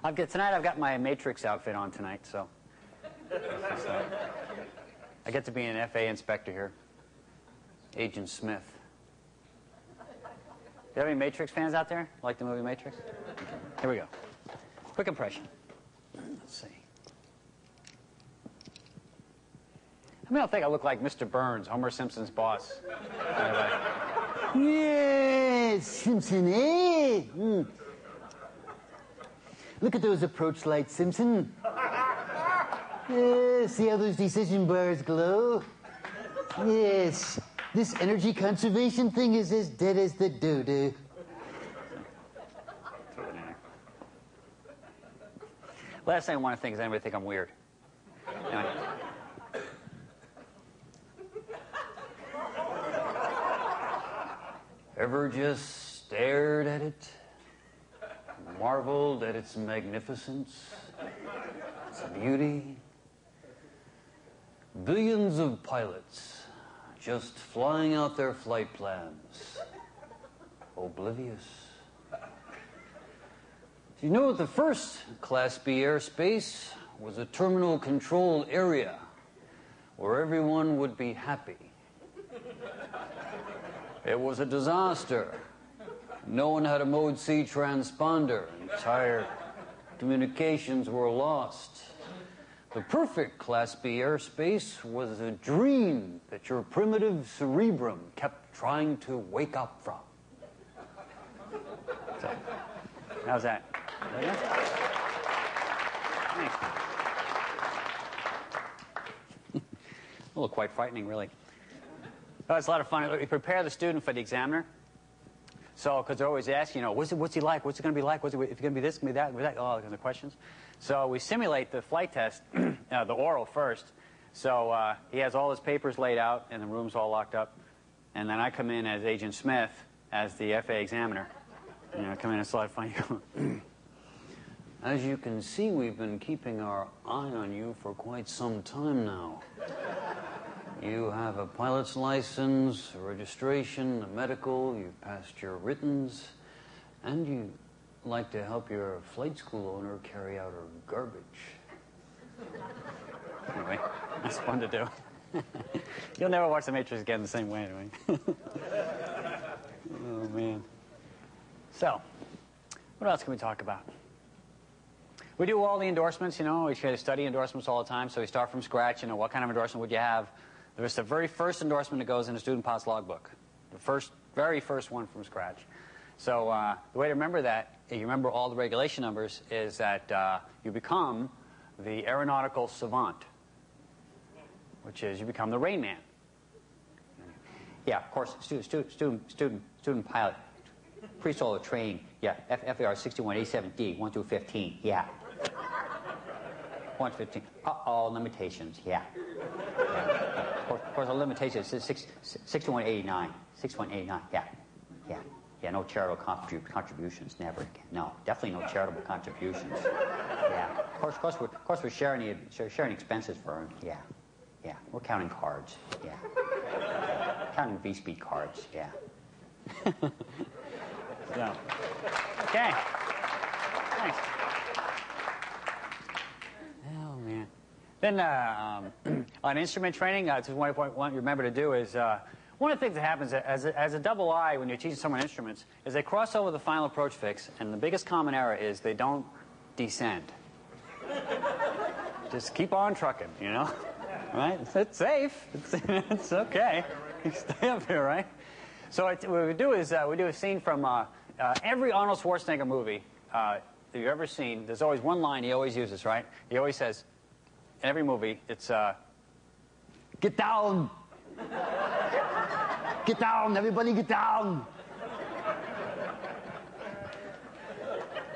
Tonight I've got my Matrix outfit on tonight, so I get to be an FA inspector here. Agent Smith. Do you have any Matrix fans out there? Like the movie Matrix? Here we go. Quick impression. Let's see. I don't think I look like Mr. Burns, Homer Simpson's boss. Yes, Simpson, eh? Look at those approach lights, Simpson. See how those decision bars glow? Yes, this energy conservation thing is as dead as the dodo. Last thing I want to think is anybody think I'm weird. Anyway. Ever just stared at it, marveled at its magnificence, its beauty? Billions of pilots just flying out their flight plans, oblivious. You know, the first Class B airspace was a terminal control area where everyone would be happy. It was a disaster. No one had a Mode C transponder. Entire communications were lost. The perfect Class B airspace was a dream that your primitive cerebrum kept trying to wake up from. So, how's that? Thanks. A little quite frightening, really. Oh, it's a lot of fun. We prepare the student for the examiner. So, because they're always asking, you know, what's he like? What's it going to be like? If it's going to be this, going to be that, all kinds of questions. So we simulate the flight test, the oral first. So he has all his papers laid out, and the room's all locked up. And then I come in as Agent Smith, as the FA examiner. You know, I come in, it's a lot of fun. As you can see, we've been keeping our eye on you for quite some time now. You have a pilot's license, a registration, a medical, you've passed your writtens, and you like to help your flight school owner carry out her garbage. Anyway, that's fun to do. You'll never watch The Matrix again the same way, anyway. Oh, man. So, what else can we talk about? We do all the endorsements, you know. We try to study endorsements all the time, so we start from scratch. You know, what kind of endorsement would you have? There's the very first endorsement that goes in a student pilot's logbook. The very first one from scratch. So the way to remember that, if you remember all the regulation numbers, is that you become the aeronautical savant, which is you become the Rain Man. Yeah, of course, student pilot, pre-solo trained. Yeah, FAR 6187D, 1 through 15. Yeah. 1 to 15. Uh-oh, limitations. Yeah. Of course, the limitation is 6189. 6189. Yeah. Yeah. Yeah, no charitable contributions, never again. No, definitely no charitable contributions. Yeah. Of course, we're sharing expenses for them. Yeah. Yeah. We're counting cards. Yeah. Counting V-Speed cards. Yeah. So, okay. Thanks. Oh, man. Then on instrument training, just one point you remember to do is one of the things that happens as a double I when you're teaching someone instruments is they cross over the final approach fix, and the biggest common error is they don't descend. Just keep on trucking, you know? Right? It's safe. It's okay. You stay up here, right? So what we do is we do a scene from every Arnold Schwarzenegger movie that you've ever seen. There's always one line he always uses, right? He always says, in every movie, it's, get down! Get down, everybody get down!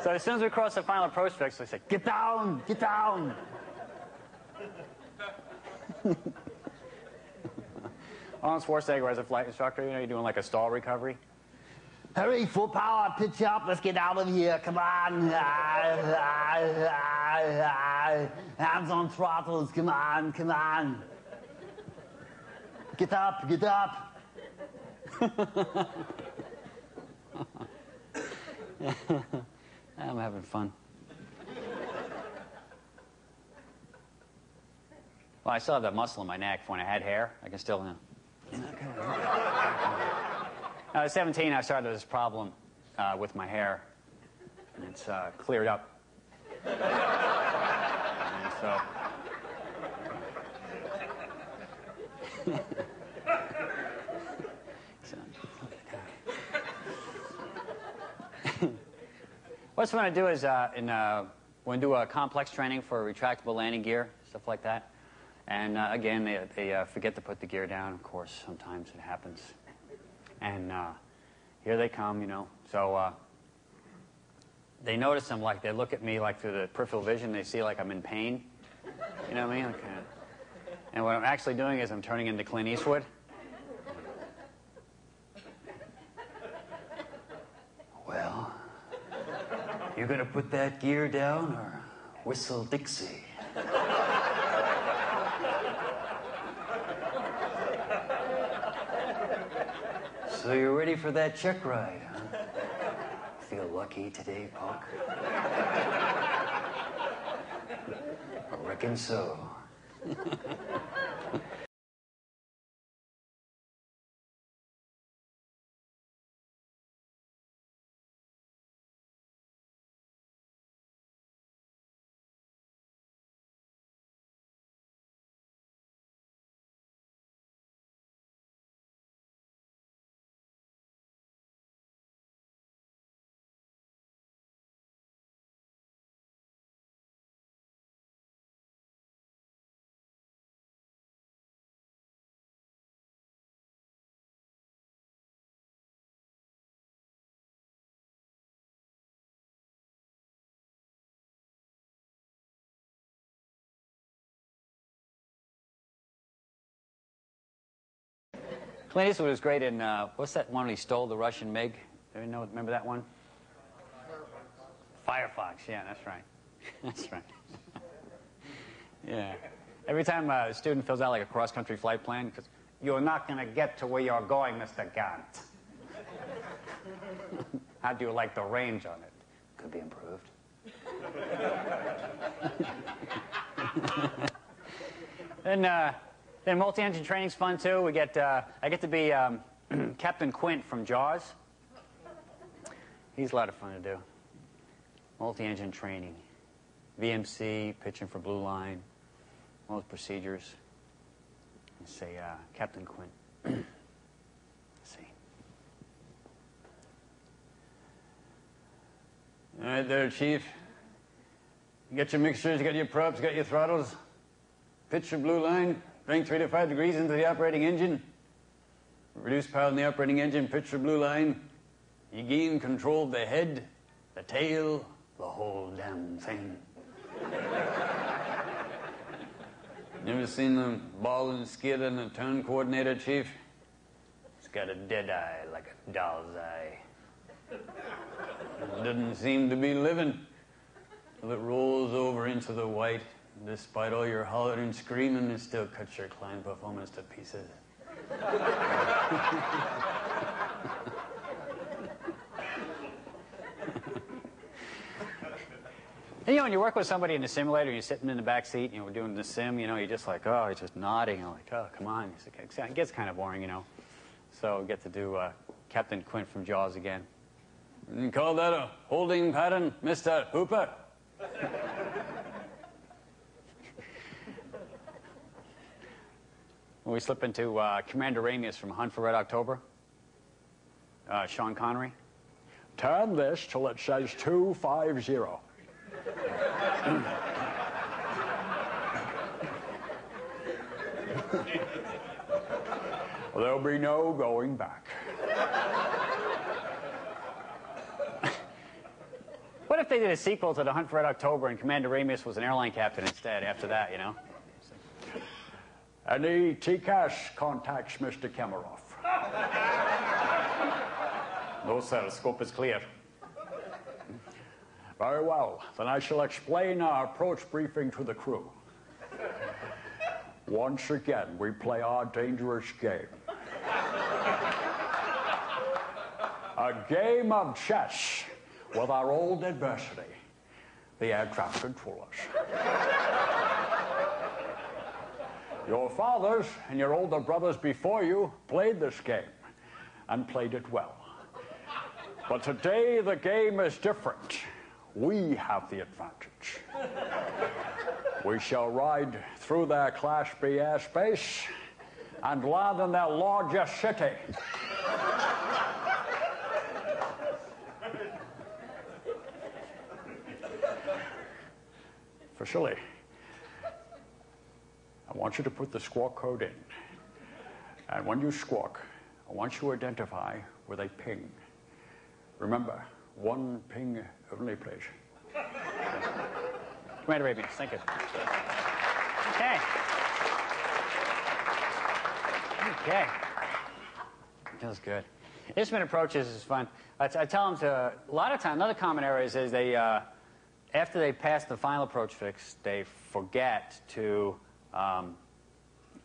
So as soon as we cross the final approach fix, we say, get down, get down! Arnold Schwarzenegger as a flight instructor, you know, you're doing like a stall recovery. Hurry, full power, pitch up, let's get out of here, come on. Hands on throttles, come on, come on. Get up, get up. I'm having fun. Well, I still have that muscle in my neck. When I had hair, I can still... I was 17, I started this problem with my hair. And it's cleared up. And so... What's going to do is we're going to do a complex training for retractable landing gear, stuff like that. And again, they forget to put the gear down. Of course, sometimes it happens. And here they come, you know. So they notice them, like they look at me like through the peripheral vision. They see like I'm in pain. You know what I mean? Like, and what I'm actually doing is I'm turning into Clint Eastwood. Well, you gonna put that gear down or whistle Dixie? So you're ready for that check ride, huh? Feel lucky today, punk? I reckon so. Clint Eastwood was great in, what's that one when he stole the Russian MiG? Remember that one? Firefox, yeah, that's right. That's right. Yeah. Every time a student fills out like a cross-country flight plan, because you're not going to get to where you're going, Mr. Gant. How do you like the range on it? Could be improved. Then multi-engine training's fun too. We get I get to be Captain Quint from Jaws. He's a lot of fun to do. Multi-engine training, VMC, pitching for blue line, all those procedures. Let's say Captain Quint. Let's see. All right, there, Chief. You got your mixtures, you got your props, you got your throttles. Pitch your blue line. Bring 3 to 5 degrees into the operating engine. Reduce power in the operating engine, pitch your blue line. You gain control of the head, the tail, the whole damn thing. You ever seen the ball and skid and a turn coordinator, Chief? It's got a dead eye like a doll's eye. It doesn't seem to be living. Well, it rolls over into the white. Despite all your hollering and screaming, it still cuts your climb performance to pieces. And, you know, when you work with somebody in the simulator, you're sitting in the back seat, you know, we're doing the sim, you know, you're just like, oh, he's just nodding. I'm like, oh, come on. It gets kind of boring, you know. So we get to do Captain Quint from Jaws again. You call that a holding pattern, Mr. Hooper? When we slip into Commander Ramius from Hunt for Red October, Sean Connery. Turn this till it says 250. Well, there'll be no going back. What if they did a sequel to The Hunt for Red October and Commander Ramius was an airline captain instead after that, you know? Any TCAS contacts Mr. Kemeroff. No, sir, the scope is clear. Very well. Then I shall explain our approach briefing to the crew. Once again, we play our dangerous game. A game of chess with our old adversity, the air traffic controllers. Your fathers and your older brothers before you played this game and played it well. But today the game is different. We have the advantage. We shall ride through their Class B airspace and land in their largest city. Vasily, I want you to put the squawk code in. And when you squawk, I want you to identify with a ping. Remember, one ping only, please. Commander Aviation, thank you. Okay. Okay. That was good. Instrument approaches is fun. I tell them to, a lot of times, another common error is they, after they pass the final approach fix, they forget to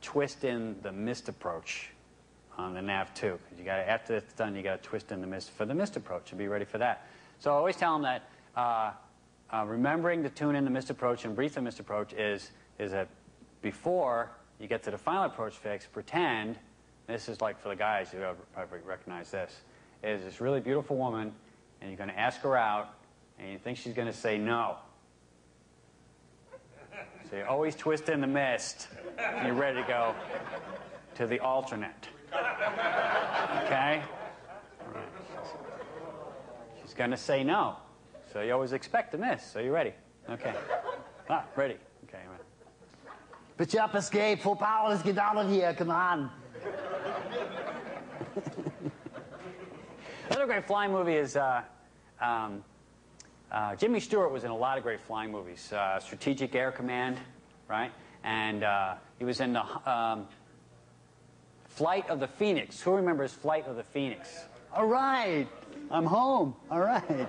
twist in the missed approach on the nav 2. 'Cause you got to, after it's done, you got to twist in the missed for the missed approach and be ready for that. So I always tell them that remembering to tune in the missed approach and brief the missed approach is that before you get to the final approach fix, pretend, this is like for the guys who probably recognize this, is this really beautiful woman, and you're going to ask her out, and you think she's going to say no. So you always twist in the mist, and you're ready to go to the alternate. Okay? All right. She's going to say no. So you always expect a miss. So you're ready. Okay. Ready. Okay. But you up escape. Full power. Let's get out of here. Come on. Another great flying movie is Jimmy Stewart was in a lot of great flying movies. Strategic Air Command, right? And he was in the Flight of the Phoenix. Who remembers Flight of the Phoenix? All right. I'm home. All right.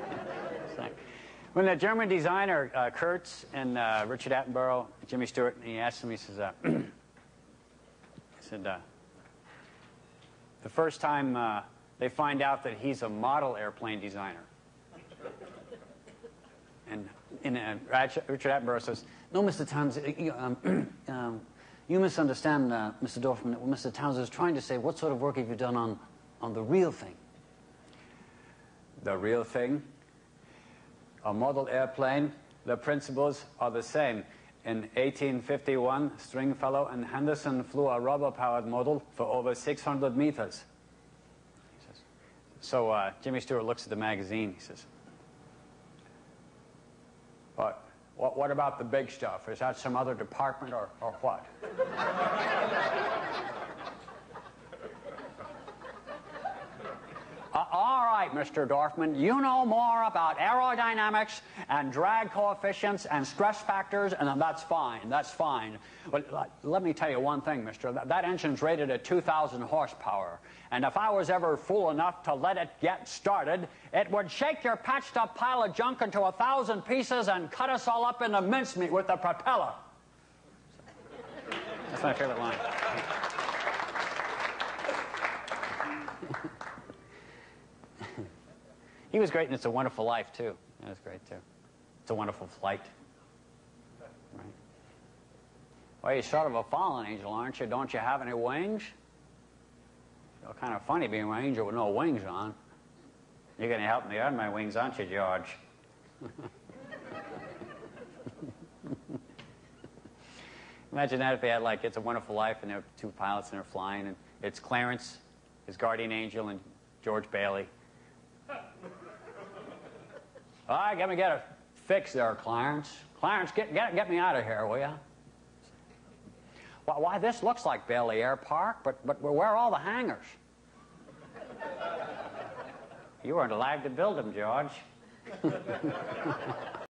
When the German designer Kurtz and Richard Attenborough, Jimmy Stewart, he asked him, he says, the first time they find out that he's a model airplane designer. And Richard Attenborough says, no, Mr. Towns, you misunderstand, Mr. Dorfman. What Mr. Towns is trying to say, what sort of work have you done on the real thing? The real thing? A model airplane, the principles are the same. In 1851, Stringfellow and Henderson flew a rubber-powered model for over 600 meters. He says, so Jimmy Stewart looks at the magazine. He says, what about the big stuff? Is that some other department or what? All right, Mr. Dorfman, you know more about aerodynamics and drag coefficients and stress factors, and that's fine, that's fine. But let me tell you one thing, mister. That engine's rated at 2,000 horsepower, and if I was ever fool enough to let it get started, it would shake your patched-up pile of junk into 1,000 pieces and cut us all up into mincemeat with the propeller. That's my favorite line. He was great in It's a Wonderful Life, too. That was great, too. It's a Wonderful Flight. Right. Well, you're sort of a fallen angel, aren't you? Don't you have any wings? It's kind of funny being an angel with no wings on. You're going to help me earn my wings, aren't you, George? Imagine that if they had, like, It's a Wonderful Life, and there were two pilots, and they're flying, and it's Clarence, his guardian angel, and George Bailey. All right, get a fix there, Clarence. Clarence, get me out of here, will you? Why, this looks like Bailey Air Park, but where are all the hangars? You weren't allowed to build them, George.